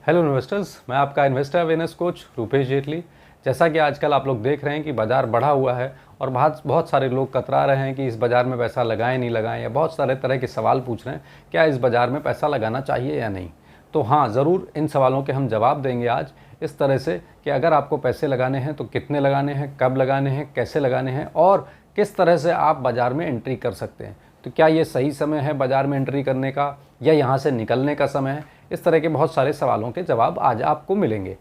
Hello investors, मैं आपका investor awareness coach Rupesh Jaitley. जैसा कि आजकल आप लोग देख रहे हैं कि बाज़ार बढ़ा हुआ है और बहुत बहुत सारे लोग कतरा रहे हैं कि इस बाज़ार में पैसा लगाएं नहीं लगाएं, या बहुत सारे तरह के सवाल पूछ रहे हैं क्या इस बाज़ार में पैसा लगाना चाहिए या नहीं। तो हाँ, ज़रूर इन सवालों के हम जवाब देंगे आज इस तरह से कि अगर आपको पैसे लगाने हैं तो कितने लगाने हैं, कब लगाने हैं, कैसे लगाने हैं और किस तरह से आप बाज़ार में एंट्री कर सकते हैं। तो क्या ये सही समय है बाज़ार में एंट्री करने का या यहाँ से निकलने का समय है? इस तरह के बहुत सारे सवालों के जवाब आज आपको मिलेंगे।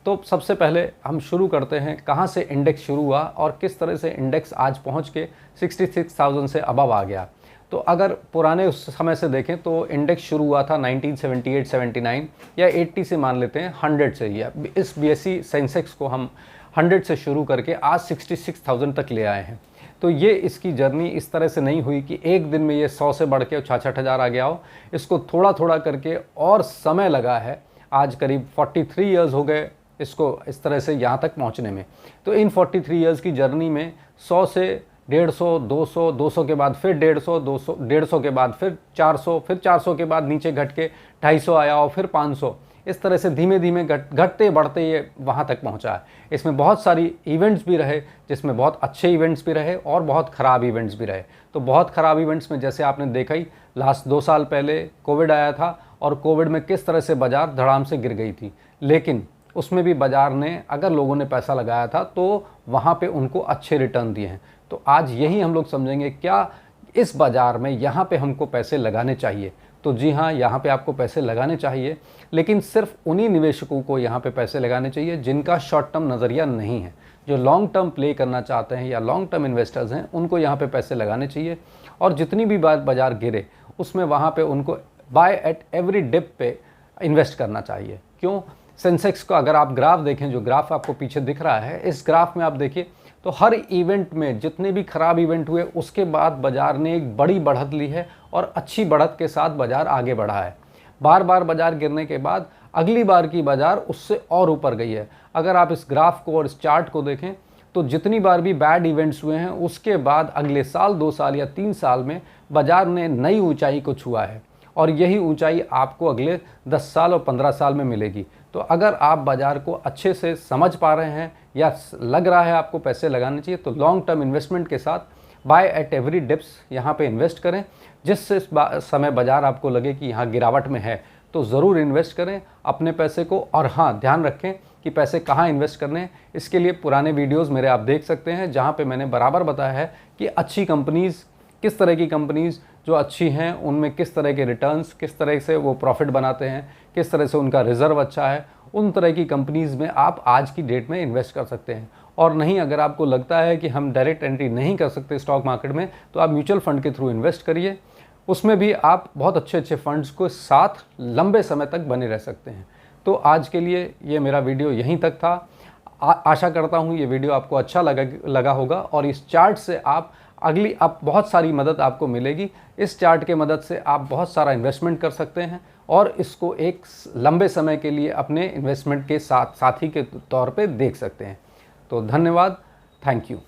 तो सबसे पहले हम शुरू करते हैं कहाँ से इंडेक्स शुरू हुआ और किस तरह से इंडेक्स आज पहुँच के 66,000 से अबव आ गया। तो अगर पुराने उस समय से देखें तो इंडेक्स शुरू हुआ था 1978-79 या 80 से, मान लेते हैं 100 से, या इस BSE सेंसेक्स को हम 100 से शुरू करके आज 66,000 तक ले आए हैं। तो ये इसकी जर्नी इस तरह से नहीं हुई कि एक दिन में ये 100 से बढ़ के 66,000 आ गया हो। इसको थोड़ा थोड़ा करके और समय लगा है। आज करीब 43 इयर्स हो गए इसको इस तरह से यहाँ तक पहुँचने में। तो इन 43 इयर्स की जर्नी में 100 से 150, 200, 200 के बाद फिर 150, 200, 150 के बाद फिर 400, फिर 400 के बाद नीचे घट के 250 आया और फिर 500, इस तरह से धीमे धीमे घटते बढ़ते ये वहाँ तक पहुँचा है। इसमें बहुत सारी इवेंट्स भी रहे, जिसमें बहुत अच्छे इवेंट्स भी रहे और बहुत ख़राब इवेंट्स भी रहे। तो बहुत ख़राब इवेंट्स में जैसे आपने देखा ही, लास्ट 2 साल पहले कोविड आया था और कोविड में किस तरह से बाज़ार धड़ाम से गिर गई थी, लेकिन उसमें भी बाज़ार ने, अगर लोगों ने पैसा लगाया था तो वहाँ पे उनको अच्छे रिटर्न दिए हैं। तो आज यही हम लोग समझेंगे क्या इस बाज़ार में यहाँ पे हमको पैसे लगाने चाहिए। तो जी हाँ, यहाँ पे आपको पैसे लगाने चाहिए, लेकिन सिर्फ उन्हीं निवेशकों को यहाँ पे पैसे लगाने चाहिए जिनका शॉर्ट टर्म नज़रिया नहीं है। जो लॉन्ग टर्म प्ले करना चाहते हैं या लॉन्ग टर्म इन्वेस्टर्स हैं, उनको यहाँ पे पैसे लगाने चाहिए। और जितनी भी बार बाज़ार गिरे उसमें वहाँ पे उनको बाय एट एवरी डिप पे इन्वेस्ट करना चाहिए। क्यों? सेंसेक्स का अगर आप ग्राफ देखें, जो ग्राफ आपको पीछे दिख रहा है, इस ग्राफ में आप देखिए तो हर इवेंट में जितने भी खराब इवेंट हुए उसके बाद बाज़ार ने एक बड़ी बढ़त ली है और अच्छी बढ़त के साथ बाज़ार आगे बढ़ा है। बार बार बाज़ार गिरने के बाद अगली बार की बाज़ार उससे और ऊपर गई है। अगर आप इस ग्राफ को और इस चार्ट को देखें तो जितनी बार भी बैड इवेंट्स हुए हैं उसके बाद अगले साल, 2 साल या 3 साल में बाज़ार ने नई ऊंचाई को छुआ है और यही ऊंचाई आपको अगले 10 साल और 15 साल में मिलेगी। तो अगर आप बाज़ार को अच्छे से समझ पा रहे हैं या लग रहा है आपको पैसे लगाने चाहिए, तो लॉन्ग टर्म इन्वेस्टमेंट के साथ बाय एट एवरी डिप्स यहाँ पे इन्वेस्ट करें। जिससे समय बाज़ार आपको लगे कि यहाँ गिरावट में है तो ज़रूर इन्वेस्ट करें अपने पैसे को। और हाँ, ध्यान रखें कि पैसे कहाँ इन्वेस्ट करने हैं। इसके लिए पुराने वीडियोस मेरे आप देख सकते हैं, जहाँ पे मैंने बराबर बताया है कि अच्छी कंपनीज़, किस तरह की कंपनीज़ जो अच्छी हैं उनमें किस तरह के रिटर्न्स, किस तरह से वो प्रॉफिट बनाते हैं, किस तरह से उनका रिज़र्व अच्छा है, उन तरह की कंपनीज़ में आप आज की डेट में इन्वेस्ट कर सकते हैं। और नहीं, अगर आपको लगता है कि हम डायरेक्ट एंट्री नहीं कर सकते स्टॉक मार्केट में, तो आप म्यूचुअल फंड के थ्रू इन्वेस्ट करिए। उसमें भी आप बहुत अच्छे अच्छे फंड्स को साथ लंबे समय तक बने रह सकते हैं। तो आज के लिए ये मेरा वीडियो यहीं तक था। आशा करता हूँ ये वीडियो आपको अच्छा लगा होगा और इस चार्ट से आप बहुत सारी मदद आपको मिलेगी। इस चार्ट के मदद से आप बहुत सारा इन्वेस्टमेंट कर सकते हैं और इसको एक लंबे समय के लिए अपने इन्वेस्टमेंट के साथी के तौर पे देख सकते हैं। तो धन्यवाद, थैंक यू।